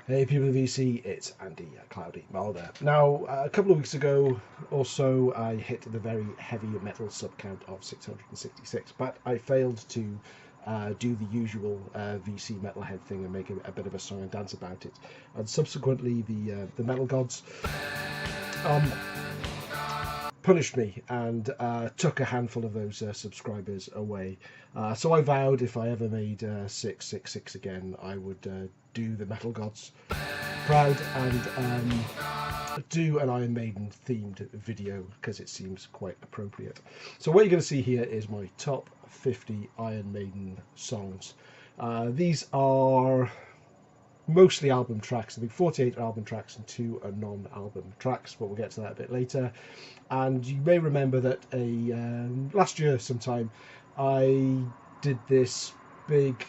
Hey people of VC, it's Andy Cloudy Mal there. Now, a couple of weeks ago or so, I hit the very heavy metal sub count of 666, but I failed to do the usual VC metalhead thing and make a bit of a song and dance about it. And subsequently, the metal gods punished me and took a handful of those subscribers away. So I vowed if I ever made 666 again, I would do the metal gods proud and do an Iron Maiden themed video because it seems quite appropriate. So what you're going to see here is my top 50 Iron Maiden songs. These are mostly album tracks. I think 48 album tracks and 2 are non-album tracks, but we'll get to that a bit later. And you may remember that last year sometime I did this big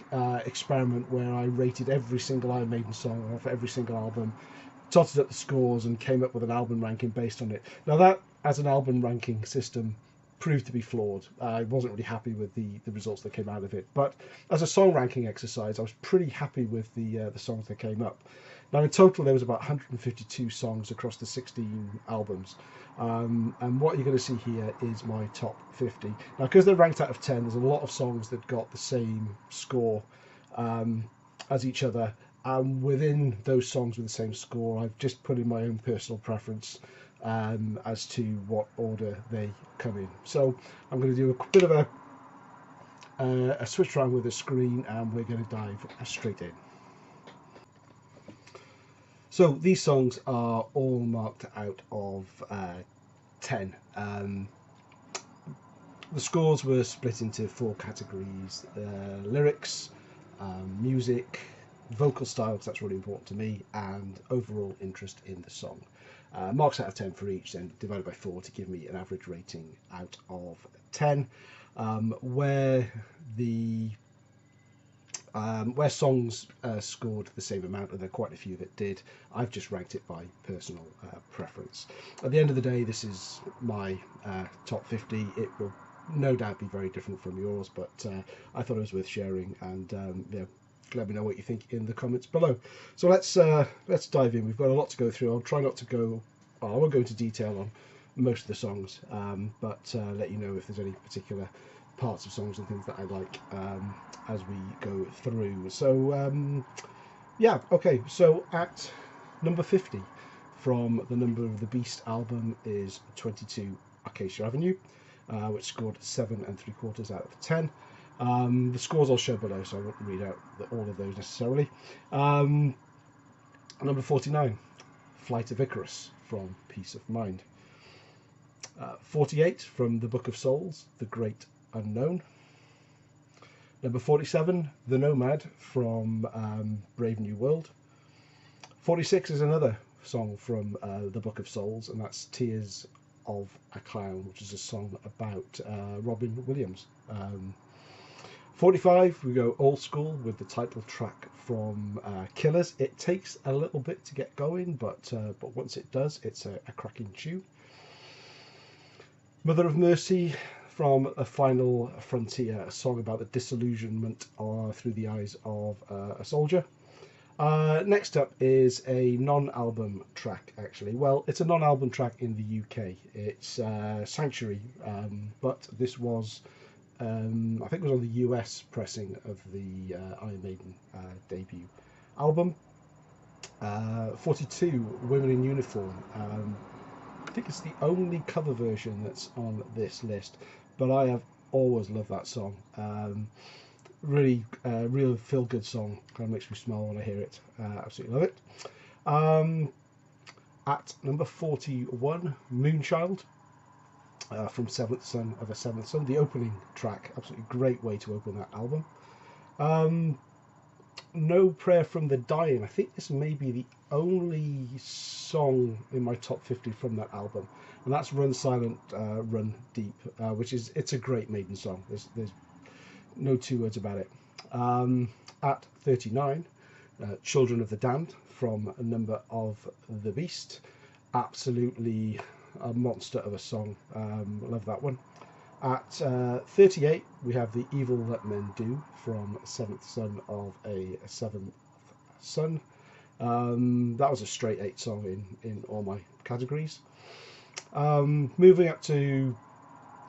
experiment where I rated every single Iron Maiden song off every single album, totted up the scores and came up with an album ranking based on it. Now that, as an album ranking system, proved to be flawed. I wasn't really happy with the results that came out of it, but as a song ranking exercise I was pretty happy with the songs that came up. Now in total there was about 152 songs across the 16 albums, and what you're going to see here is my top 50. Now because they're ranked out of 10, there's a lot of songs that got the same score as each other, and within those songs with the same score I've just put in my own personal preference as to what order they come in. So I'm going to do a bit of a switch around with the screen and we're going to dive straight in. So these songs are all marked out of 10. The scores were split into 4 categories: lyrics, music, vocal style, because that's really important to me, and overall interest in the song. Marks out of 10 for each, then divided by 4 to give me an average rating out of 10. Where songs scored the same amount, and there are quite a few that did, I've just ranked it by personal preference. At the end of the day, this is my top 50. It will no doubt be very different from yours, but I thought it was worth sharing, and yeah, let me know what you think in the comments below. So let's dive in. We've got a lot to go through. I'll try not to go, I won't go into detail on most of the songs, but let you know if there's any particular parts of songs and things that I like as we go through. So yeah, okay, so at number 50 from the Number of the Beast album is 22 Acacia Avenue, which scored 7 3/4 out of 10. The scores I'll show below, so I won't read out all of those necessarily. Number 49, Flight of Icarus from Peace of Mind. 48 from the Book of Souls, The Great Unknown. Number 47, The Nomad from Brave New World. 46 is another song from the Book of Souls, and that's Tears of a Clown, which is a song about Robin Williams. 45, we go old school with the title track from Killers. It takes a little bit to get going, but once it does, it's a cracking tune. Mother of Mercy from A Final Frontier, a song about the disillusionment through the eyes of a soldier. Next up is a non-album track, actually. Well, it's a non-album track in the UK. It's Sanctuary, but this was I think it was on the US pressing of the Iron Maiden debut album. 42, Women in Uniform. I think it's the only cover version that's on this list, but I have always loved that song. Really, real feel-good song. Kind of makes me smile when I hear it. Absolutely love it. At number 41, Moonchild. From Seventh Son of a Seventh Son, the opening track, absolutely great way to open that album. No Prayer from the Dying. I think this may be the only song in my top 50 from that album, and that's Run Silent, Run Deep, which is, it's a great Maiden song. There's no two words about it. At 39, Children of the Damned from A Number of the Beast. Absolutely a monster of a song. Love that one. At 38, we have The Evil That Men Do from Seventh Son of a Seventh Son. That was a straight 8 song in all my categories. Moving up to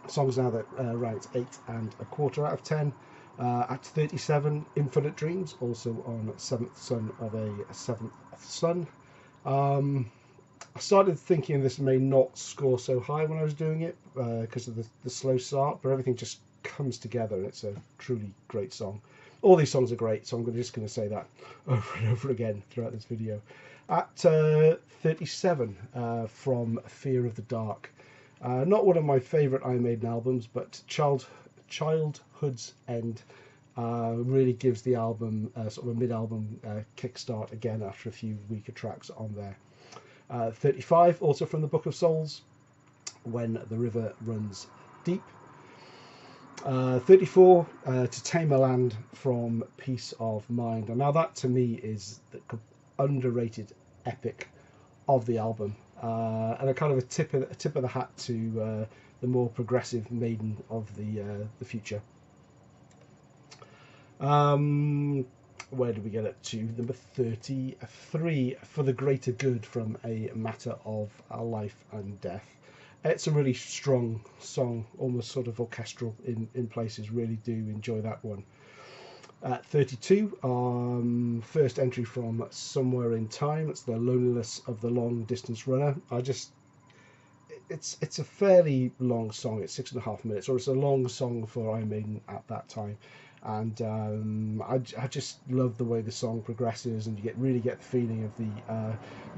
songs now that ranked 8.25 out of 10. At 37, Infinite Dreams, also on 7th Son of a 7th Son. I started thinking this may not score so high when I was doing it because of the slow start, but everything just comes together and it's a truly great song. All these songs are great, so I'm just going to say that over and over again throughout this video. At 37, from Fear of the Dark. Not one of my favourite Iron Maiden albums, but Childhood's End really gives the album sort of a mid-album kickstart again after a few weaker tracks on there. 35, also from the Book of Souls, When the River Runs Deep. 34, To Tame a Land from Peace of Mind. And now that to me is the underrated epic of the album, and a kind of a tip of the hat to the more progressive Maiden of the future. Where do we get it to? Number 33, For the Greater Good from A Matter of Life and Death. It's a really strong song, almost sort of orchestral in places. Really do enjoy that one. At 32, first entry from Somewhere in Time. It's The Loneliness of the Long Distance Runner. It's a fairly long song. It's 6.5 minutes, or it's a long song for Iron Maiden at that time. And I just love the way the song progresses, and you really get the feeling of the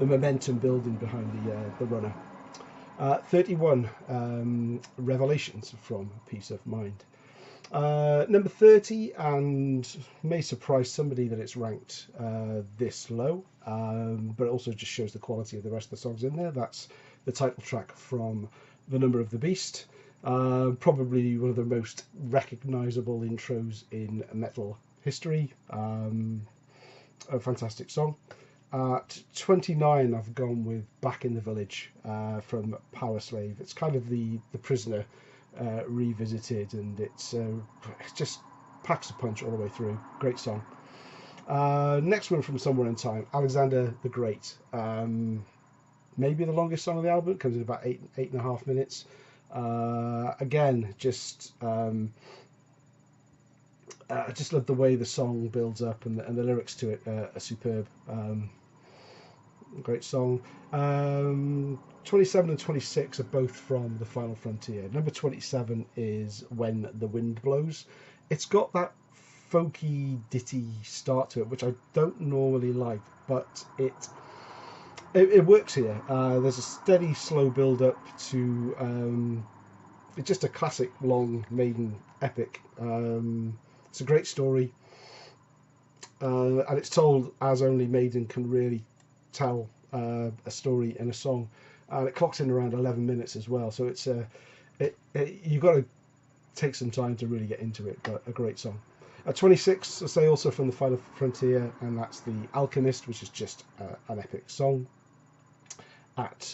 momentum building behind the runner. 31, Revelations from Peace of Mind. Number 30, and may surprise somebody that it's ranked this low, but it also just shows the quality of the rest of the songs in there. That's the title track from The Number of the Beast. Probably one of the most recognisable intros in metal history. A fantastic song. At 29, I've gone with Back in the Village from POWERSLAVE. It's kind of the Prisoner revisited, and it just packs a punch all the way through. Great song. Next one from Somewhere in Time, Alexander the Great. Maybe the longest song of the album, comes in about 8.5 minutes. Again, I just love the way the song builds up, and the lyrics to it are superb. Great song. 27 and 26 are both from The Final Frontier. Number 27 is When the Wind Blows. It's got that folky, ditty start to it, which I don't normally like, but it works here. There's a steady, slow build up to it's just a classic long Maiden epic. It's a great story, and it's told as only Maiden can really tell a story in a song, and it clocks in around 11 minutes as well. So it's you've got to take some time to really get into it, but a great song. At 26, I say also from The Final Frontier, and that's The Alchemist, which is just an epic song. At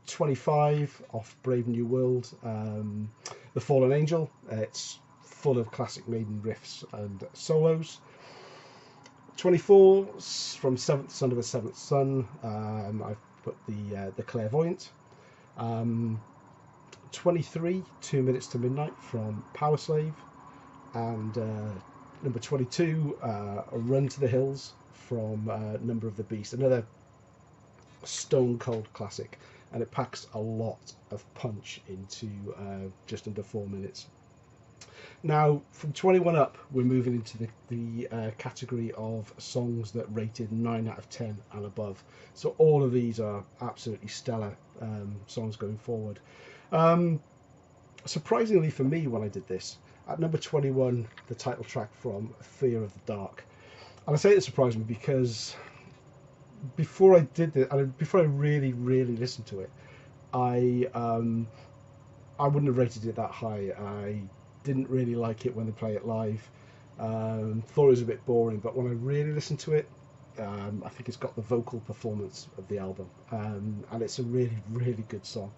25, off Brave New World, The Fallen Angel. It's full of classic Maiden riffs and solos. 24, from 7th Son of a 7th Son, I've put the Clairvoyant. 23, 2 Minutes to Midnight from POWERSLAVE. And number 22, Run to the Hills from Number of the Beast. Another stone cold classic, and it packs a lot of punch into just under 4 minutes. Now, from 21 up, we're moving into the category of songs that rated 9 out of 10 and above. So all of these are absolutely stellar songs going forward. Surprisingly for me, when I did this, at number 21, the title track from Fear of the Dark. And I say it surprised me because before I did it, and before I really listened to it, I wouldn't have rated it that high. I didn't really like it when they play it live. Thought it was a bit boring, but when I really listened to it, I think it's got the vocal performance of the album, and it's a really good song.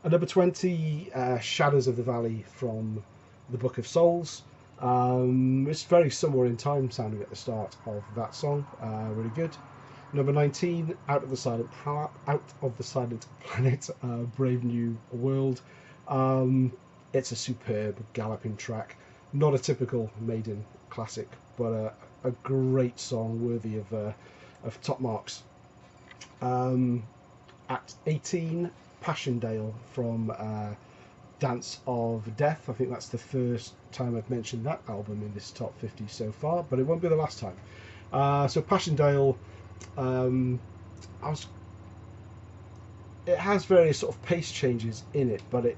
At number 20, Shadows of the Valley from the Book of Souls. It's very Somewhere in Time sounding at the start of that song, really good. Number 19, Out of the Silent Planet, Brave New World. It's a superb galloping track. Not a typical Maiden classic, but a great song worthy of top marks. At 18, Passchendaele from Dance of Death. I think that's the first time I've mentioned that album in this top 50 so far, but it won't be the last time. So Passchendaele, it has various sort of pace changes in it, but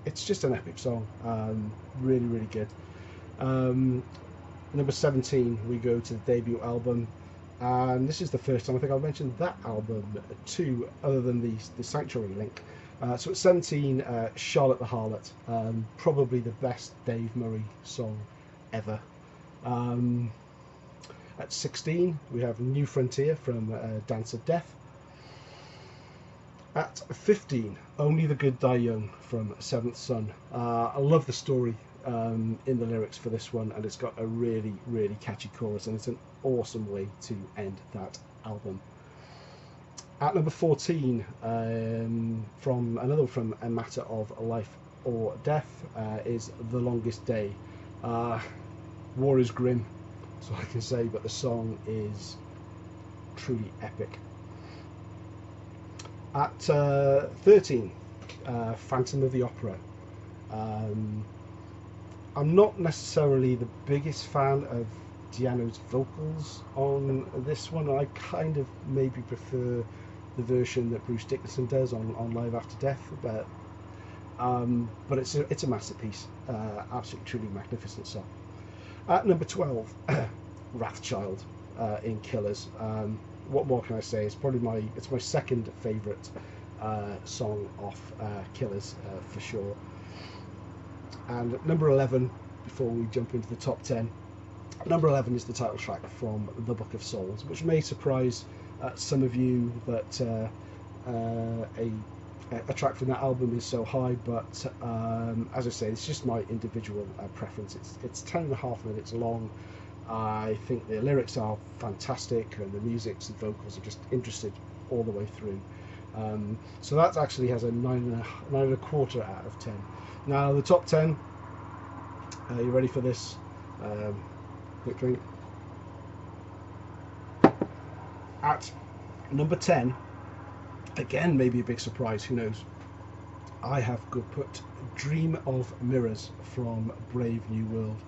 it's just an epic song. Really, really good. Number 17, we go to the debut album, and this is the first time I think I've mentioned that album too, other than the Sanctuary link. So at 17, Charlotte the Harlot, probably the best Dave Murray song ever. At 16, we have New Frontier from Dance of Death. At 15, Only the Good Die Young from Seventh Son. I love the story in the lyrics for this one, and it's got a really, really catchy chorus, and it's an awesome way to end that album. At number 14, from A Matter of Life or Death, is The Longest Day. War is grim, that's all I can say, but the song is truly epic. At 13, Phantom of the Opera. I'm not necessarily the biggest fan of Di'Anno's vocals on this one. I kind of maybe prefer the version that Bruce Dickinson does on Live After Death, but it's a masterpiece. Absolutely, truly magnificent song. At number 12, Wrathchild in Killers. What more can I say? It's probably my second favourite song off Killers for sure. And at number 11, before we jump into the top 10, number 11 is the title track from The Book of Souls, which may surprise some of you that a track from that album is so high, but as I say, it's just my individual preference. It's 10.5 minutes long. I think the lyrics are fantastic, and the music and vocals are just interesting all the way through. So that actually has a 9.25 out of 10. Now the top 10. Are you ready for this? Quick drink. At number 10, again, maybe a big surprise, who knows, I have put Dream of Mirrors from Brave New World.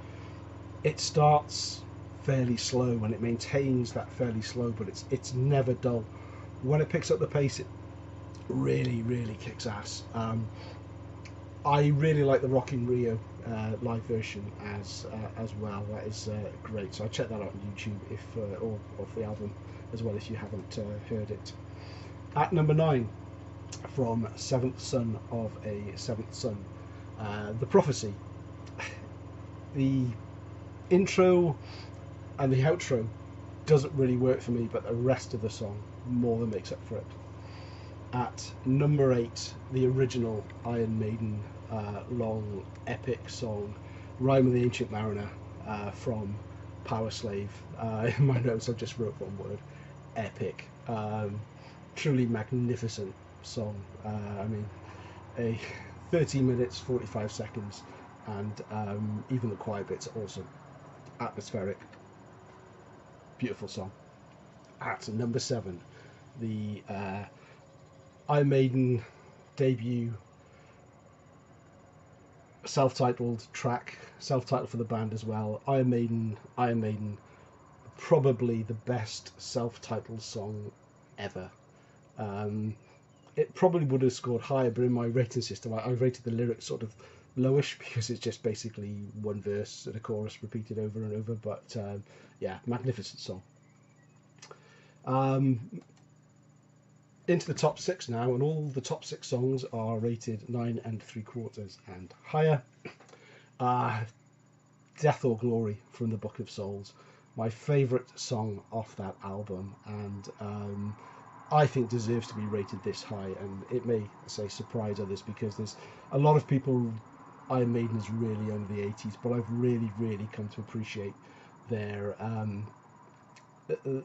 It starts fairly slow and it maintains that fairly slow, but it's never dull. When it picks up the pace, it really, really kicks ass. I really like the Rock in Rio live version as well. That is great. So I'll check that out on YouTube or off the album as well if you haven't heard it. At number 9, from Seventh Son of a Seventh Son, The Prophecy. The intro and the outro doesn't really work for me, but the rest of the song more than makes up for it. At number 8, the original Iron Maiden long epic song, Rime of the Ancient Mariner from PowerSlave. In my notes I just wrote one word: epic. Truly magnificent song. I mean, a 13 minutes 45 seconds, and even the quiet bits are awesome. Atmospheric, beautiful song. At number 7, the Iron Maiden debut self-titled track, self-titled for the band as well. Iron Maiden, probably the best self-titled song ever. It probably would have scored higher, but in my rating system I rated the lyrics sort of lowish, because it's just basically one verse and a chorus repeated over and over. But yeah, magnificent song. Into the top 6 now, and all the top 6 songs are rated 9 3/4 and higher. Death or Glory from the Book of Souls, my favourite song off that album, and I think deserves to be rated this high. And it may say surprise others, because there's a lot of people Iron Maiden is really only the 80s, but I've really come to appreciate their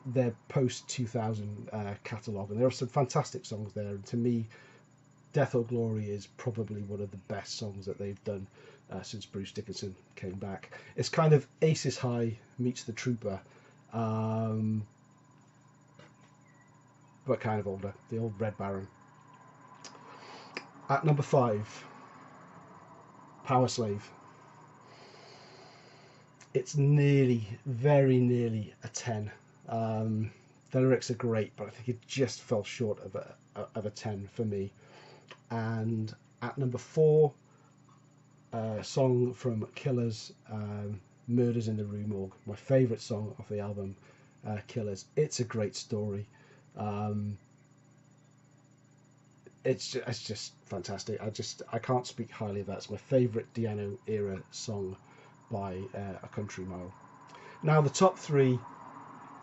their post 2000 catalogue, and there are some fantastic songs there. And to me, Death or Glory is probably one of the best songs that they've done since Bruce Dickinson came back. It's kind of Aces High meets The Trooper, but kind of older, the old Red Baron. At number 5, Powerslave. It's nearly, very nearly a 10. The lyrics are great, but I think it just fell short of a 10 for me. And at number 4, a song from Killers, Murders in the Rue Morgue, my favourite song off the album Killers. It's a great story. It's just fantastic. I can't speak highly of that. It's my favourite Di'Anno era song by a country mile. Now the top 3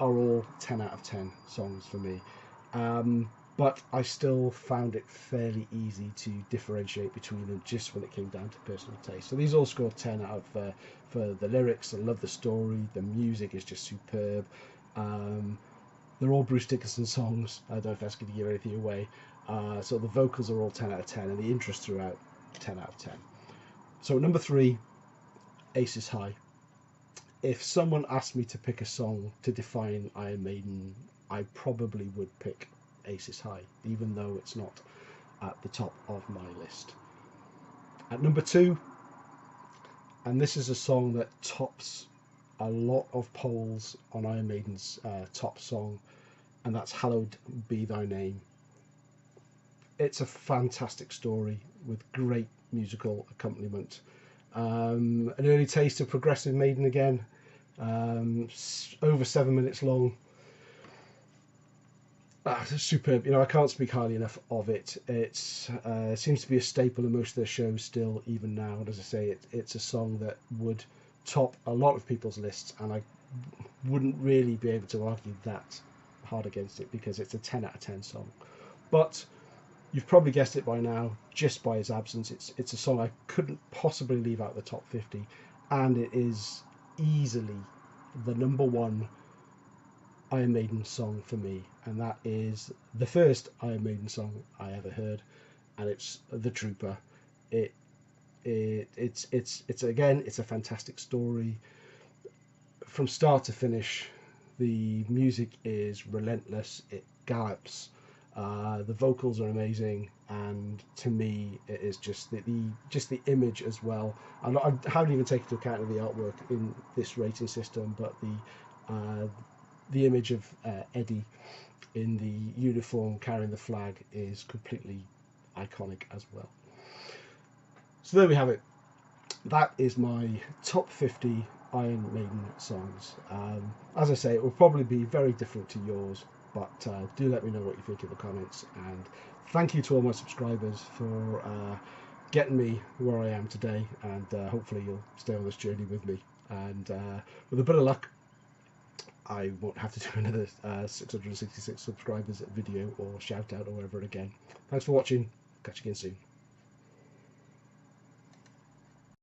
are all 10 out of 10 songs for me, but I still found it fairly easy to differentiate between them just when it came down to personal taste. So these all scored 10 out of for the lyrics. I love the story, the music is just superb. They're all Bruce Dickinson songs. I don't know if that's going to give anything away. So the vocals are all 10 out of 10, and the interest throughout 10 out of 10. So number 3, Aces High. If someone asked me to pick a song to define Iron Maiden, I probably would pick Aces High, even though it's not at the top of my list. At number 2, and this is a song that tops a lot of polls on Iron Maiden's top song, and that's Hallowed Be Thy Name. It's a fantastic story with great musical accompaniment. An early taste of progressive Maiden again, over 7 minutes long. It's superb. You know, I can't speak highly enough of it. It seems to be a staple in most of their shows still, even now. And as I say, it's a song that would top a lot of people's lists, and I wouldn't really be able to argue that hard against it, because it's a 10 out of 10 song. But you've probably guessed it by now, just by its absence. It's a song I couldn't possibly leave out the top 50, and it is easily the number 1 Iron Maiden song for me, and that is the first Iron Maiden song I ever heard, and it's The Trooper. It's again, it's a fantastic story from start to finish. The music is relentless. It gallops. The vocals are amazing, and to me, it is just the image as well. I haven't even taken into account of the artwork in this rating system, but the image of Eddie in the uniform carrying the flag is completely iconic as well. So there we have it. That is my top 50 Iron Maiden songs. As I say, it will probably be very different to yours, but do let me know what you think in the comments, and thank you to all my subscribers for getting me where I am today, and hopefully you'll stay on this journey with me, and with a bit of luck I won't have to do another 666 subscribers video or shout out or whatever again. Thanks for watching. Catch you again soon.